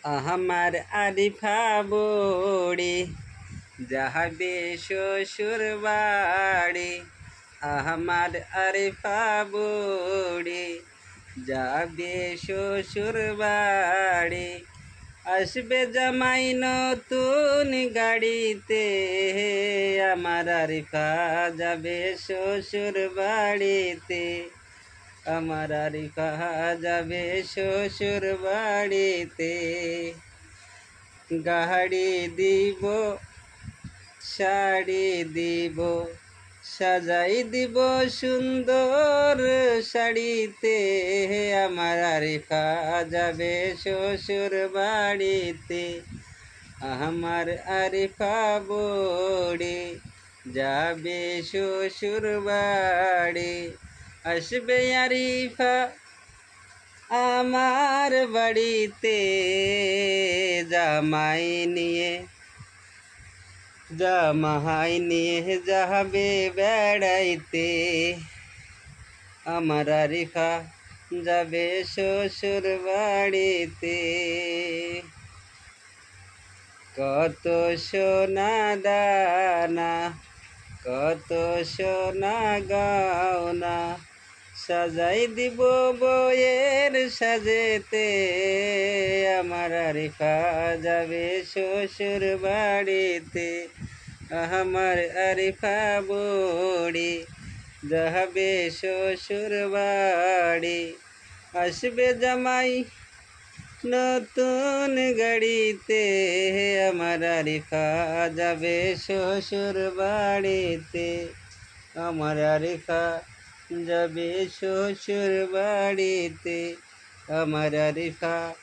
আমার আরিফা বুড়ি যাহাবে শ্বশুর বাড়ি। আমার আরিফা বুড়ি যাবে শ্বশুর বাড়ি। আসবে জামাই নতুন গাড়িতে, আমার আরিফা যাবে শ্বশুর বাড়িতে। আমার আরিফা যাবে শ্বশুর বাড়িতে। গাড়ি দিব, শাড়ি দিব, সাজাই দিব সুন্দর শাড়িতে। আমার আরিফা যাবে শ্বশুর বাড়িতে। আমার আরিফা বুড়ি যাবে শ্বশুর বাড়ি। আসবে আরিফা আমার বাড়িতে, জামাই নিয়ে যাবে বেড়াইতে। আমার আরিফা যাবে শ্বশুর বাড়িতে। কত সোনা দানা, কত সোনা গয়না, সাজাই দিব বইয়ের সাজেতে। আমার আরিফা যাবে শ্বশুর বাড়িতে। আমার আরিফা বুড়ি যাবে শ্বশুর বাড়ি। আসবে জামাই নতুন গাড়িতে। আমার আরিফা যাবে শ্বশুর বাড়িতে। আমার আরিফা যাবে শ্বশুর বাড়িতে। আমার আরিফা